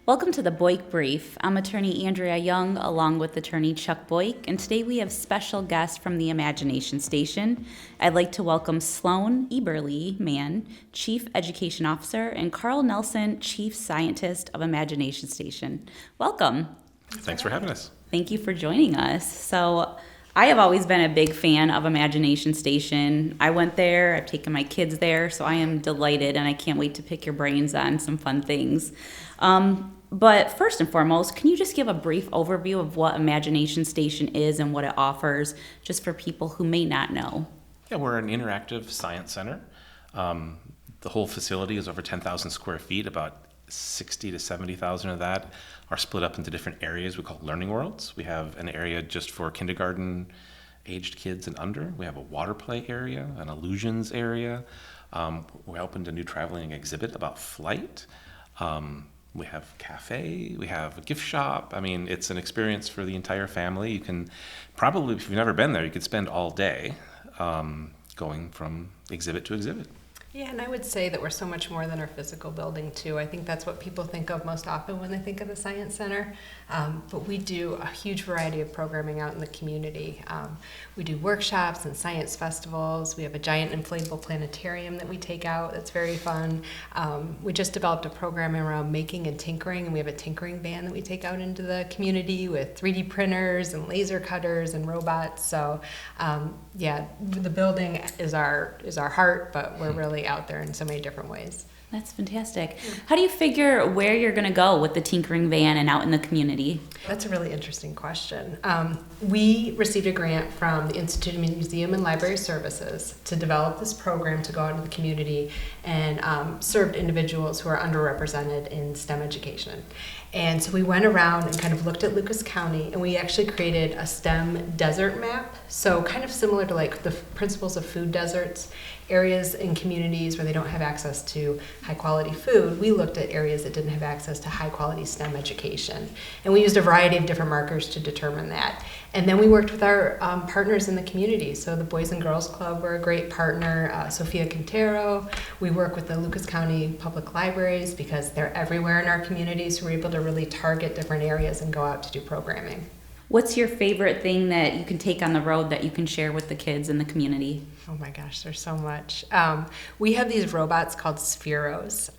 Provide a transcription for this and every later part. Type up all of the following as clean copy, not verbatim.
Welcome to the Boyk Brief. I'm attorney Andrea Young along with attorney Chuck Boyk, and today we have special guests from the Imagination Station. I'd like to welcome Sloan Eberly, Mann, Chief Education Officer, and Carl Nelson, Chief Scientist of Imagination Station. Welcome. Thanks for having us. Thank you for joining us. So, I have always been a big fan of Imagination Station. I went there, I've taken my kids there, so I am delighted and I can't wait to pick your brains on some fun things. But first and foremost, can you just give a brief overview of what Imagination Station is and what it offers, just for people who may not know? Yeah, we're an interactive science center. The whole facility is over 10,000 square feet. About 60 to 70,000 of that are split up into different areas we call learning worlds. We have an area just for kindergarten aged kids and under. We have a water play area, an illusions area. We opened a new traveling exhibit about flight. We have cafe, we have a gift shop. I mean, it's an experience for the entire family. You can probably, if you've never been there, you could spend all day going from exhibit to exhibit. Yeah, and I would say that we're so much more than our physical building, too. I think that's what people think of most often when they think of the Science Center. But we do a huge variety of programming out in the community. We do workshops and science festivals. We have a giant inflatable planetarium that we take out that's very fun. We just developed a program around making and tinkering, and we have a tinkering van that we take out into the community with 3D printers and laser cutters and robots. So, yeah, the building is our heart, but we're really out there in so many different ways. That's fantastic. How do you figure where you're going to go with the tinkering van and out in the community? That's a really interesting question. We received a grant from the Institute of Museum and Library Services to develop this program to go out into the community and serve individuals who are underrepresented in STEM education. And so we went around and kind of looked at Lucas County, and we actually created a STEM desert map. So kind of similar to like the principles of food deserts, areas in communities where they don't have access to high quality food. We looked at areas that didn't have access to high quality STEM education. And we used a variety of different markers to determine that. And then we worked with our partners in the community. So the Boys and Girls Club were a great partner, Sophia Quintero. We work with the Lucas County Public Libraries because they're everywhere in our community, so we're able to really target different areas and go out to do programming. What's your favorite thing that you can take on the road that you can share with the kids in the community? Oh my gosh, there's so much. We have these robots called Spheros,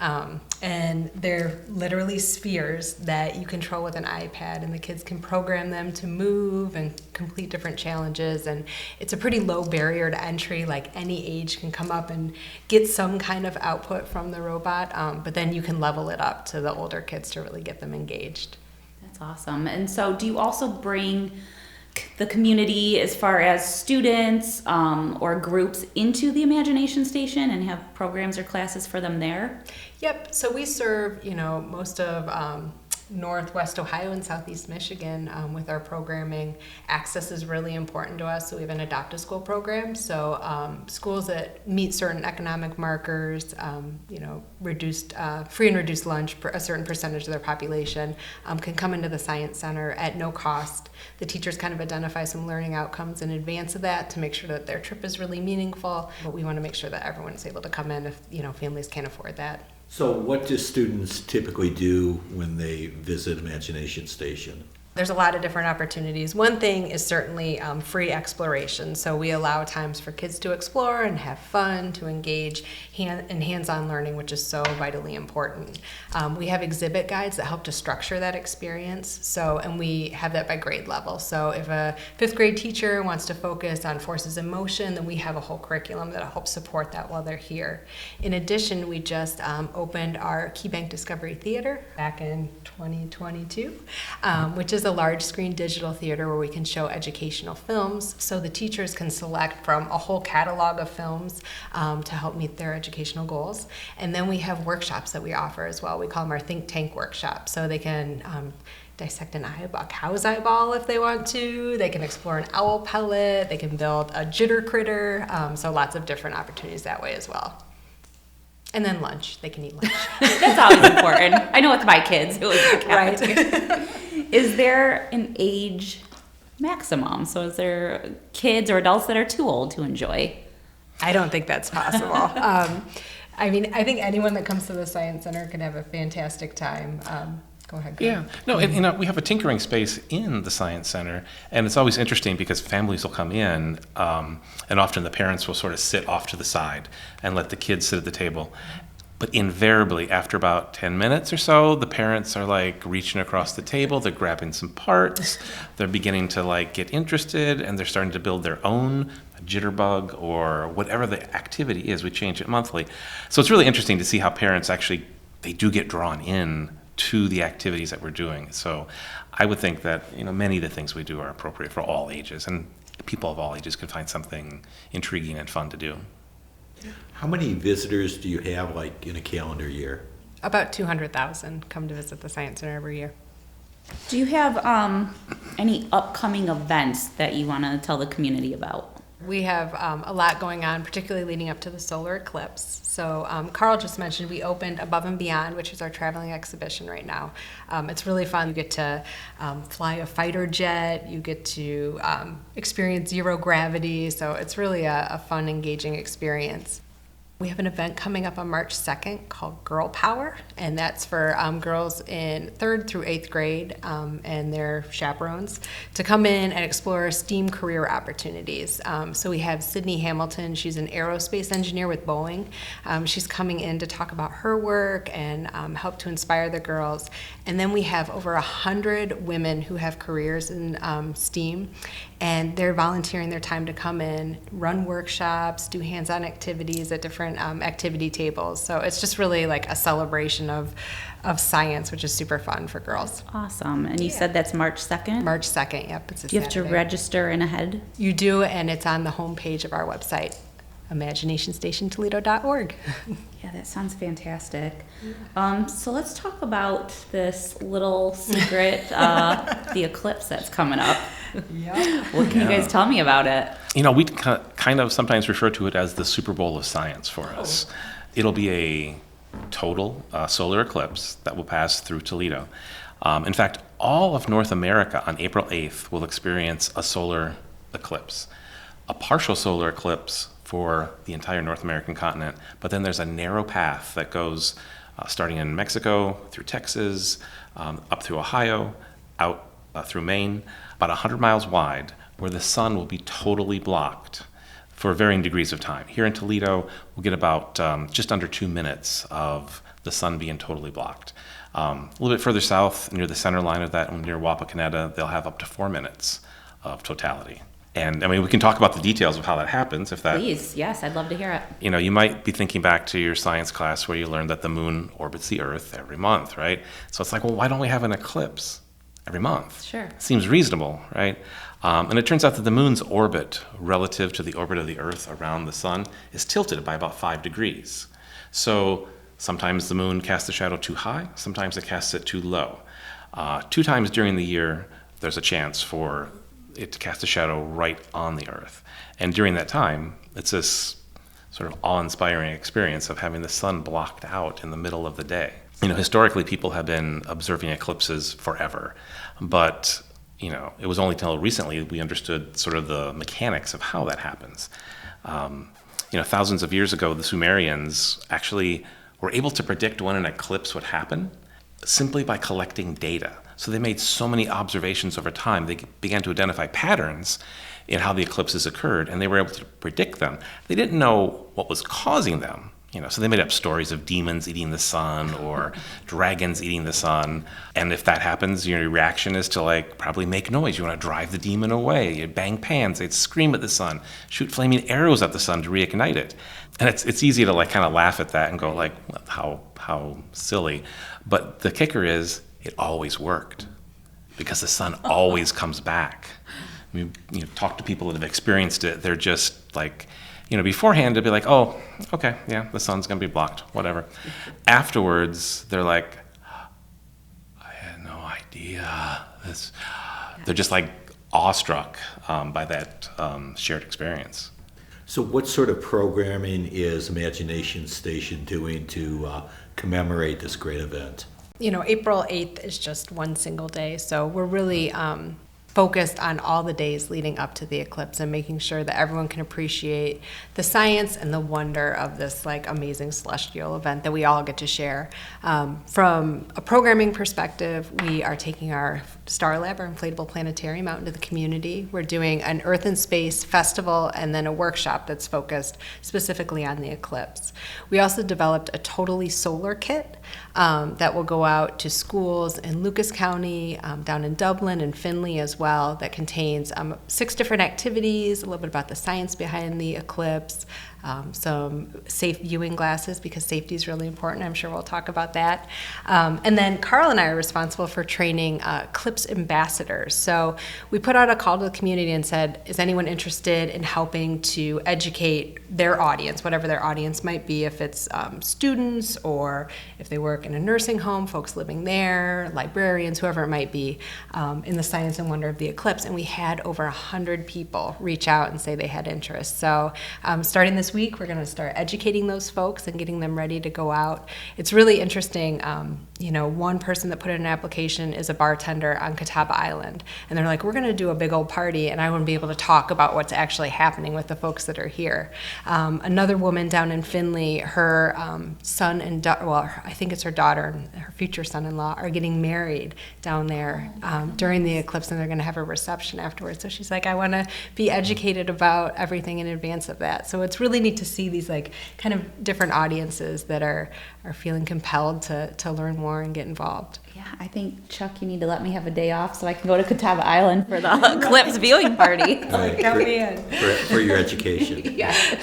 and they're literally spheres that you control with an iPad, and the kids can program them to move and complete different challenges, and it's a pretty low barrier to entry. Like any age can come up and get some kind of output from the robot, but then you can level it up to the older kids to really get them engaged. That's awesome. And so do you also bring the community as far as students or groups into the Imagination Station and have programs or classes for them there? Yep. So we serve, most of Northwest Ohio and Southeast Michigan with our programming. Access is really important to us, so we have an Adopt a School program. So schools that meet certain economic markers, reduced free and reduced lunch, a certain percentage of their population can come into the Science Center at no cost. The teachers kind of identify some learning outcomes in advance of that to make sure that their trip is really meaningful, but we want to make sure that everyone's able to come in if families can't afford that. So what do students typically do when they visit Imagination Station? There's a lot of different opportunities. One thing is certainly free exploration. So we allow times for kids to explore and have fun, to engage in hands-on learning, which is so vitally important. We have exhibit guides that help to structure that experience. And we have that by grade level. So if a fifth grade teacher wants to focus on forces in motion, then we have a whole curriculum that helps support that while they're here. In addition, we just opened our KeyBank Discovery Theater back in 2022, which is a large screen digital theater where we can show educational films, so the teachers can select from a whole catalog of films to help meet their educational goals. And then we have workshops that we offer as well. We call them our think tank workshops, so they can dissect a cow's eyeball if they want to. They can explore an owl pellet. They can build a jitter critter. So lots of different opportunities that way as well. And then lunch. They can eat lunch. That's always important. I know with my kids, it was the cafeteria. Right. Is there an age maximum? So is there kids or adults that are too old to enjoy? I don't think that's possible. I think anyone that comes to the Science Center can have a fantastic time. Go ahead. Greg. Yeah, no, and we have a tinkering space in the Science Center, and it's always interesting because families will come in, and often the parents will sort of sit off to the side and let the kids sit at the table. But invariably, after about 10 minutes or so, the parents are like reaching across the table, they're grabbing some parts, they're beginning to like get interested, and they're starting to build their own jitterbug or whatever the activity is. We change it monthly. So it's really interesting to see how parents actually, they do get drawn in to the activities that we're doing. So I would think that many of the things we do are appropriate for all ages, and people of all ages can find something intriguing and fun to do. How many visitors do you have, like, in a calendar year? About 200,000 come to visit the Science Center every year. Do you have any upcoming events that you want to tell the community about? We have a lot going on, particularly leading up to the solar eclipse. So Carl just mentioned we opened Above and Beyond, which is our traveling exhibition right now. It's really fun. You get to fly a fighter jet. You get to experience zero gravity. So it's really a fun, engaging experience. We have an event coming up on March 2nd called Girl Power, and that's for girls in 3rd through 8th grade and their chaperones to come in and explore STEAM career opportunities. So we have Sydney Hamilton. She's an aerospace engineer with Boeing. She's coming in to talk about her work and help to inspire the girls. And then we have over 100 women who have careers in STEAM, and they're volunteering their time to come in, run workshops, do hands-on activities at different activity tables. So it's just really like a celebration of science, which is super fun for girls. Awesome. And you said that's March 2nd? March 2nd, yep. It's a Do you have to Saturday. register in ahead? You do, and it's on the homepage of our website, imaginationstationtoledo.org. Yeah, that sounds fantastic. So let's talk about this little secret, the eclipse that's coming up. Yeah. What can you guys tell me about it? We kind of sometimes refer to it as the Super Bowl of science for us. It'll be a total solar eclipse that will pass through Toledo. In fact, all of North America on April 8th will experience a solar eclipse. A partial solar eclipse for the entire North American continent, but then there's a narrow path that goes starting in Mexico, through Texas, up through Ohio, out through Maine, about 100 miles wide, where the sun will be totally blocked for varying degrees of time. Here in Toledo, we'll get about just under 2 minutes of the sun being totally blocked. A little bit further south, near the center line of that, near Wapakoneta, they'll have up to 4 minutes of totality. And we can talk about the details of how that happens. If that, Please, yes, I'd love to hear it. you might be thinking back to your science class where you learned that the moon orbits the Earth every month, right? So it's like, well, why don't we have an eclipse every month? Sure. Seems reasonable, right? And it turns out that the moon's orbit relative to the orbit of the Earth around the sun is tilted by about 5 degrees. So sometimes the moon casts the shadow too high, sometimes it casts it too low. 2 times during the year, there's a chance for it to cast a shadow right on the Earth. And during that time, it's this sort of awe-inspiring experience of having the sun blocked out in the middle of the day. Historically, people have been observing eclipses forever, but it was only until recently we understood sort of the mechanics of how that happens. Thousands of years ago, the Sumerians actually were able to predict when an eclipse would happen simply by collecting data. So they made so many observations over time, they began to identify patterns in how the eclipses occurred, and they were able to predict them. They didn't know what was causing them, so they made up stories of demons eating the sun or dragons eating the sun. And if that happens, your reaction is to probably make noise. You want to drive the demon away. You bang pans, they'd scream at the sun, shoot flaming arrows at the sun to reignite it. And it's easy to kind of laugh at that and go how silly. But the kicker is, it always worked because the sun always comes back. Talk to people that have experienced it. They're just beforehand they'd be like, oh, okay, yeah, the sun's gonna be blocked, whatever. Afterwards, they're like, I had no idea. They're just awestruck by that shared experience. So what sort of programming is Imagination Station doing to commemorate this great event? April 8th is just one single day, so we're really focused on all the days leading up to the eclipse and making sure that everyone can appreciate the science and the wonder of this like amazing celestial event that we all get to share. From a programming perspective, we are taking our Star Lab, our inflatable planetarium, out into the community. We're doing an Earth and Space festival and then a workshop that's focused specifically on the eclipse. We also developed a totally solar kit that will go out to schools in Lucas County, down in Dublin and Findlay as well, that contains 6 different activities, a little bit about the science behind the eclipse, some safe viewing glasses because safety is really important. I'm sure we'll talk about that. And then Carl and I are responsible for training Eclipse ambassadors. So we put out a call to the community and said, is anyone interested in helping to educate their audience, whatever their audience might be, if it's students or if they work in a nursing home, folks living there, librarians, whoever it might be, in the science and wonder of the eclipse. And we had over 100 people reach out and say they had interest. So starting this week, we're going to start educating those folks and getting them ready to go out. It's really interesting. One person that put in an application is a bartender on Catawba Island. And they're like, we're going to do a big old party, and I want to be able to talk about what's actually happening with the folks that are here. Another woman down in Findlay, her son and I think it's her daughter and her future son-in-law are getting married down there during the eclipse, and they're going to have a reception afterwards. So she's like, I want to be educated about everything in advance of that. So it's really neat to see these like kind of different audiences that are feeling compelled to learn more and get involved. Yeah, I think, Chuck, you need to let me have a day off so I can go to Catawba Island for the eclipse viewing party. For your education. Yes.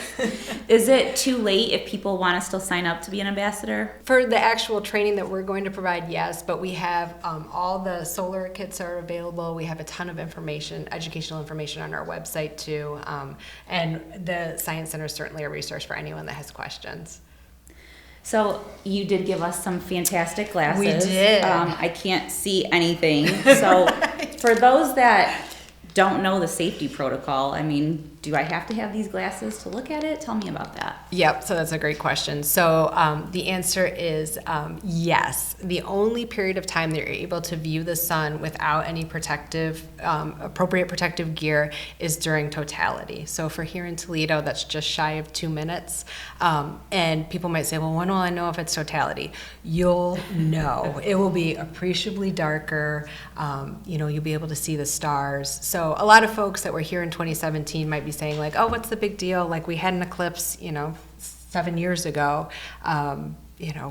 Is it too late if people want to still sign up to be an ambassador? For the actual training that we're going to provide, yes, but we have all the solar kits are available. We have a ton of information, educational information on our website too. And the Science Center is certainly a resource for anyone that has questions. So you did give us some fantastic glasses. We did. I can't see anything. So for those that don't know the safety protocol, I mean, do I have to have these glasses to look at it? Tell me about that. Yep, so that's a great question. So the answer is yes. The only period of time that you're able to view the sun without any appropriate protective gear is during totality. So for here in Toledo, that's just shy of 2 minutes. And people might say, well, when will I know if it's totality? You'll know. It will be appreciably darker. You'll be able to see the stars. So a lot of folks that were here in 2017 might be saying like, oh, what's the big deal? Like we had an eclipse, 7 years ago.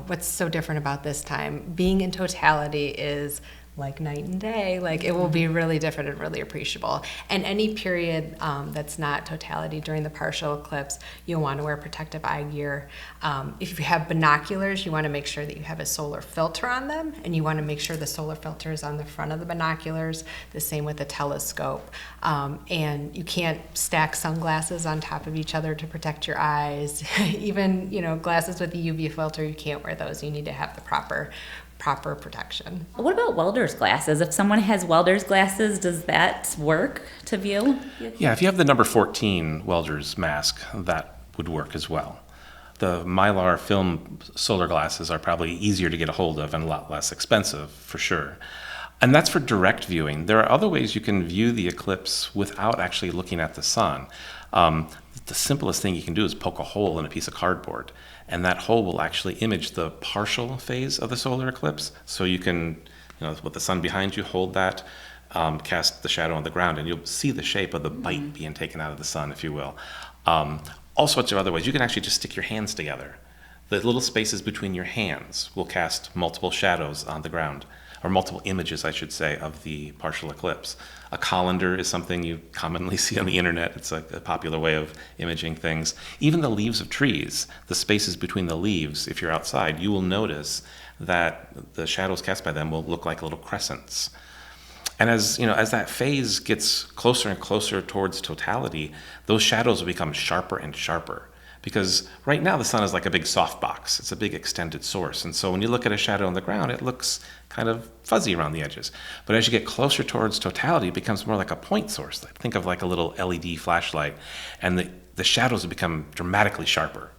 What's so different about this time? Being in totality is like night and day. Like it will be really different and really appreciable. And any period that's not totality during the partial eclipse, you'll want to wear protective eye gear. If you have binoculars, you want to make sure that you have a solar filter on them, and you want to make sure the solar filter is on the front of the binoculars. The same with the telescope. And you can't stack sunglasses on top of each other to protect your eyes. Even glasses with a UV filter, you can't wear those. You need to have the proper protection. What about welder's glasses? If someone has welder's glasses, does that work to view? Yeah, if you have the number 14 welder's mask, that would work as well. The Mylar film solar glasses are probably easier to get a hold of and a lot less expensive, for sure. And that's for direct viewing. There are other ways you can view the eclipse without actually looking at the sun. The simplest thing you can do is poke a hole in a piece of cardboard, and that hole will actually image the partial phase of the solar eclipse. So you can, with the sun behind you, hold that, cast the shadow on the ground, and you'll see the shape of the bite being taken out of the sun, if you will. All sorts of other ways. You can actually just stick your hands together. The little spaces between your hands will cast multiple shadows on the ground, or multiple images, I should say, of the partial eclipse. A colander is something you commonly see on the internet. It's a popular way of imaging things. Even the leaves of trees, the spaces between the leaves, if you're outside, you will notice that the shadows cast by them will look like little crescents. And as that phase gets closer and closer towards totality, those shadows will become sharper and sharper. Because right now the sun is like a big softbox. It's a big extended source. And so when you look at a shadow on the ground, it looks kind of fuzzy around the edges. But as you get closer towards totality, it becomes more like a point source. Think of like a little LED flashlight. And the shadows will become dramatically sharper.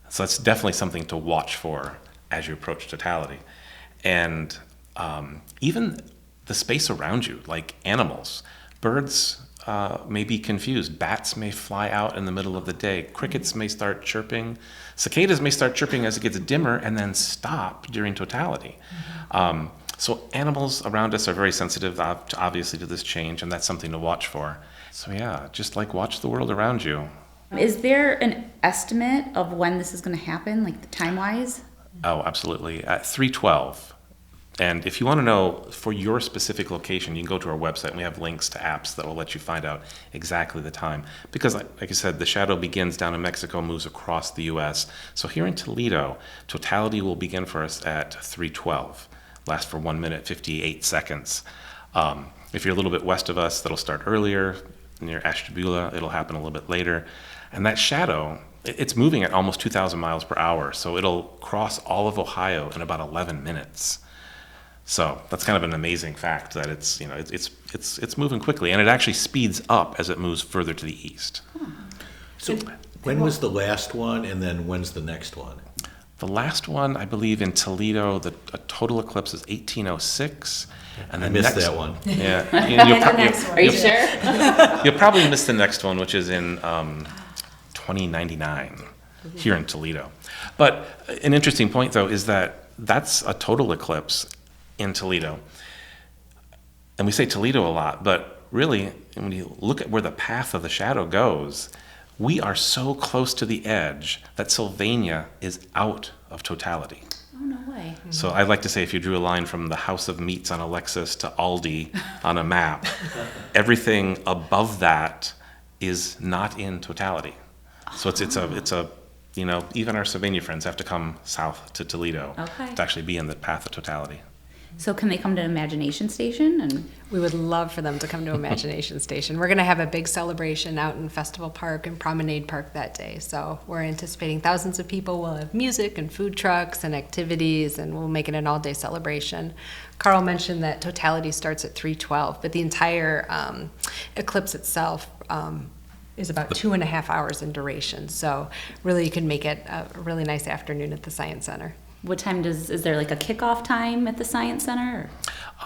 So it's definitely something to watch for as you approach totality. And even the space around you, like animals, Birds may be confused. Bats may fly out in the middle of the day. Crickets may start chirping. Cicadas may start chirping as it gets dimmer and then stop during totality. So animals around us are very sensitive, obviously, to this change, and that's something to watch for. So yeah, just like watch the world around you. Is there an estimate of when this is going to happen, like time-wise? Oh, absolutely. At 3:12. And if you want to know for your specific location, you can go to our website, and we have links to apps that will let you find out exactly the time. Because, like I said, the shadow begins down in Mexico, moves across the U.S. So here in Toledo, totality will begin for us at 3:12, last for 1 minute, 58 seconds. If you're a little bit west of us, that'll start earlier. Near Ashtabula, it'll happen a little bit later. And that shadow, it's moving at almost 2,000 miles per hour, so it'll cross all of Ohio in about 11 minutes. So that's kind of an amazing fact that it's moving quickly, and it actually speeds up as it moves further to the east. So when was the last one, and then when's the next one? The last one, I believe, in Toledo, the total eclipse is 1806. And I missed that one. Yeah. Are you sure? You'll probably miss the next one, which is in 2099 here in Toledo. But an interesting point, though, is that that's a total eclipse in Toledo. And we say Toledo a lot, but really, when you look at where the path of the shadow goes, we are so close to the edge that Sylvania is out of totality. Oh, no way. So I'd like to say if you drew a line from the House of Meats on a Lexus to Aldi on a map, everything above that is not in totality. So it's a even our Sylvania friends have to come south to Toledo to actually be in the path of totality. So can they come to Imagination Station? And We would love for them to come to Imagination Station. We're going to have a big celebration out in Festival Park and Promenade Park that day. So we're anticipating thousands of people. We'll have music and food trucks and activities, and we'll make it an all-day celebration. Carl mentioned that totality starts at 3:12, but the entire eclipse itself is about 2.5 hours in duration. So really you can make it a really nice afternoon at the Science Center. what time is there like a kickoff time at the Science Center?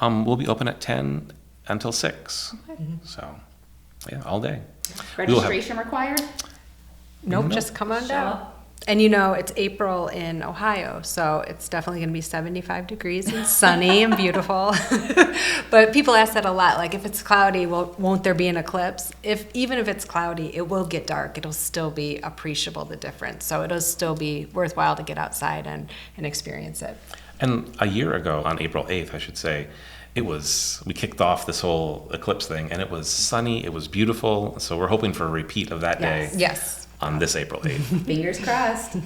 We'll be open at 10 until 6. Okay. So, yeah, all day. Registration required? Nope, Nope. just come on Show down. up. And it's April in Ohio, so it's definitely going to be 75 degrees and sunny and beautiful. But people ask that a lot, like if it's cloudy, won't there be an eclipse? Even if it's cloudy, it will get dark. It'll still be appreciable, the difference. So it'll still be worthwhile to get outside and experience it. And a year ago, on April 8th, I should say, we kicked off this whole eclipse thing, and it was sunny, it was beautiful, so we're hoping for a repeat of that day. Yes. On this April 8th. Fingers crossed.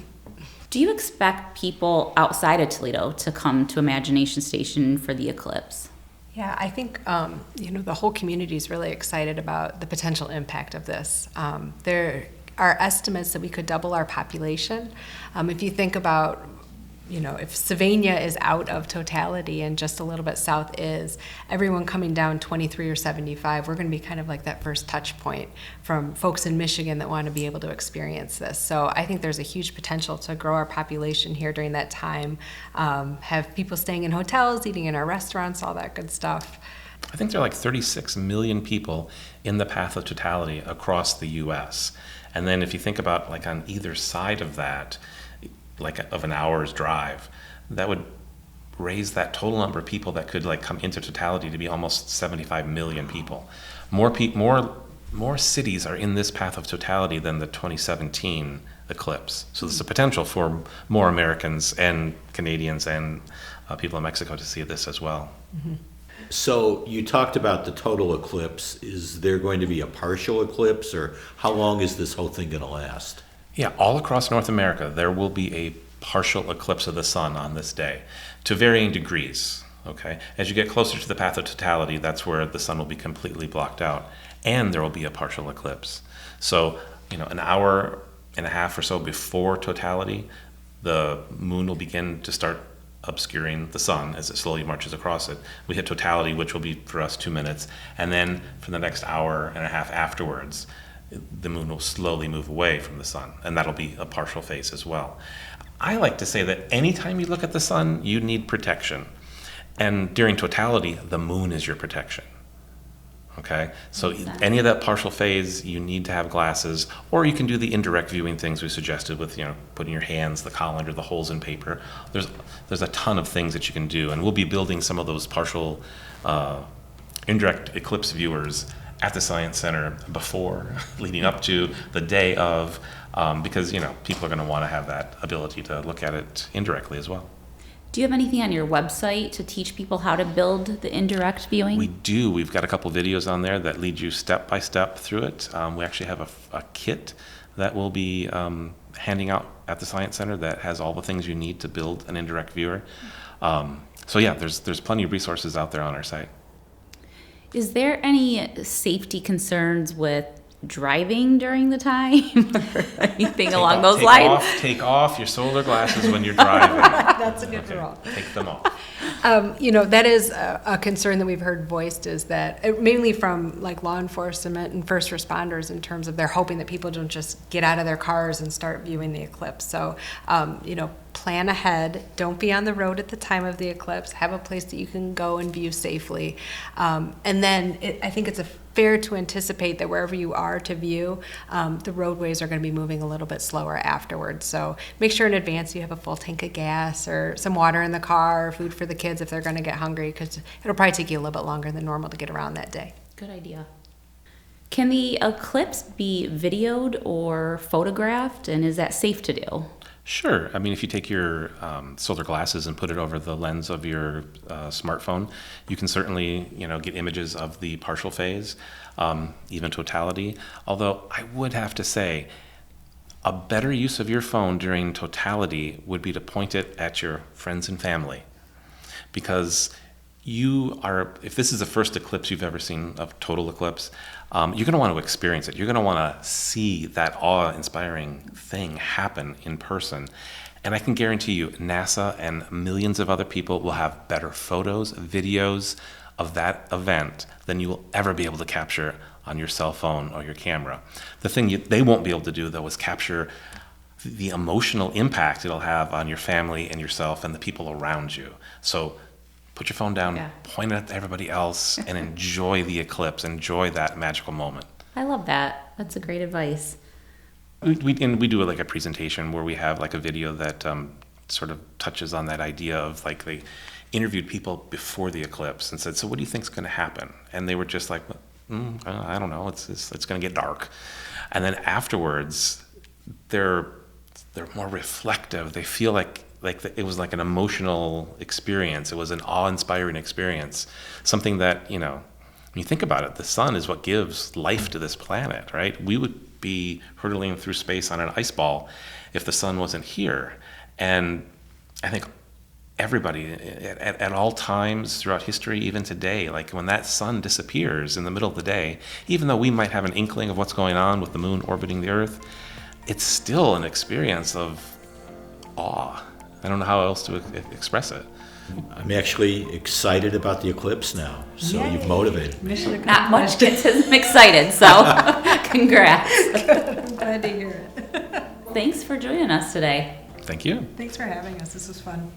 Do you expect people outside of Toledo to come to Imagination Station for the eclipse? Yeah, I think the whole community is really excited about the potential impact of this. There are estimates that we could double our population. If you think about, if Sylvania is out of totality and just a little bit south is, everyone coming down 23 or 75, we're going to be kind of like that first touch point from folks in Michigan that want to be able to experience this. So I think there's a huge potential to grow our population here during that time, have people staying in hotels, eating in our restaurants, all that good stuff. I think there are like 36 million people in the path of totality across the U.S. And then if you think about like on either side of that, like of an hour's drive, that would raise that total number of people that could like come into totality to be almost 75 million people. More cities are in this path of totality than the 2017 eclipse. So there's a potential for more Americans and Canadians and people in Mexico to see this as well. Mm-hmm. So you talked about the total eclipse. Is there going to be a partial eclipse, or how long is this whole thing going to last? Yeah, all across North America, there will be a partial eclipse of the sun on this day, to varying degrees, okay? As you get closer to the path of totality, that's where the sun will be completely blocked out, and there will be a partial eclipse. So, an hour and a half or so before totality, the moon will begin to start obscuring the sun as it slowly marches across it. We hit totality, which will be, for us, 2 minutes, and then for the next hour and a half afterwards, the moon will slowly move away from the sun, and that'll be a partial phase as well. I like to say that anytime you look at the sun, you need protection. And during totality, the moon is your protection. Okay, so Makes sense. any of that partial phase, you need to have glasses, or you can do the indirect viewing things we suggested with, putting your hands, the colander, the holes in paper. There's a ton of things that you can do, and we'll be building some of those partial indirect eclipse viewers at the Science Center before, leading up to the day of, because people are going to want to have that ability to look at it indirectly as well. Do you have anything on your website to teach people how to build the indirect viewing? We do. We've got a couple videos on there that lead you step by step through it. We actually have a kit that we'll be handing out at the Science Center that has all the things you need to build an indirect viewer. There's plenty of resources out there on our site. Is there any safety concerns with driving during the time or anything along those lines? Take off your solar glasses when you're driving. That's a good rule. Take them off. That is a concern that we've heard voiced, is that mainly from like law enforcement and first responders, in terms of they're hoping that people don't just get out of their cars and start viewing the eclipse. So, plan ahead. Don't be on the road at the time of the eclipse. Have a place that you can go and view safely. And then I think it's fair to anticipate that wherever you are to view, the roadways are going to be moving a little bit slower afterwards. So make sure in advance you have a full tank of gas or some water in the car, or food for the kids if they're going to get hungry, because it'll probably take you a little bit longer than normal to get around that day. Good idea. Can the eclipse be videoed or photographed, and is that safe to do? Sure. I mean, if you take your solar glasses and put it over the lens of your smartphone, you can certainly, get images of the partial phase, even totality. Although I would have to say, a better use of your phone during totality would be to point it at your friends and family, because if this is the first eclipse you've ever seen, of total eclipse, you're going to want to experience it. You're going to want to see that awe-inspiring thing happen in person. And I can guarantee you, NASA and millions of other people will have better photos, videos of that event than you will ever be able to capture on your cell phone or your camera. The thing they won't be able to do, though, is capture the emotional impact it'll have on your family and yourself and the people around you. So put your phone down, point it at everybody else, and enjoy the eclipse. Enjoy that magical moment. I love that. That's a great advice. We do like a presentation where we have like a video that sort of touches on that idea of, like, they interviewed people before the eclipse and said, so what do you think's going to happen? And they were just like, I don't know. It's going to get dark. And then afterwards, they're more reflective. They feel like it was like an emotional experience. It was an awe-inspiring experience. Something that, when you think about it, the sun is what gives life to this planet, right? We would be hurtling through space on an ice ball if the sun wasn't here. And I think everybody at all times throughout history, even today, like when that sun disappears in the middle of the day, even though we might have an inkling of what's going on with the moon orbiting the Earth, it's still an experience of awe. I don't know how else to express it. I'm actually excited about the eclipse now, so Yay. you've motivated me. Mission Not much accomplished. gets him excited, so congrats. I'm glad to hear it. Thanks for joining us today. Thank you. Thanks for having us. This was fun.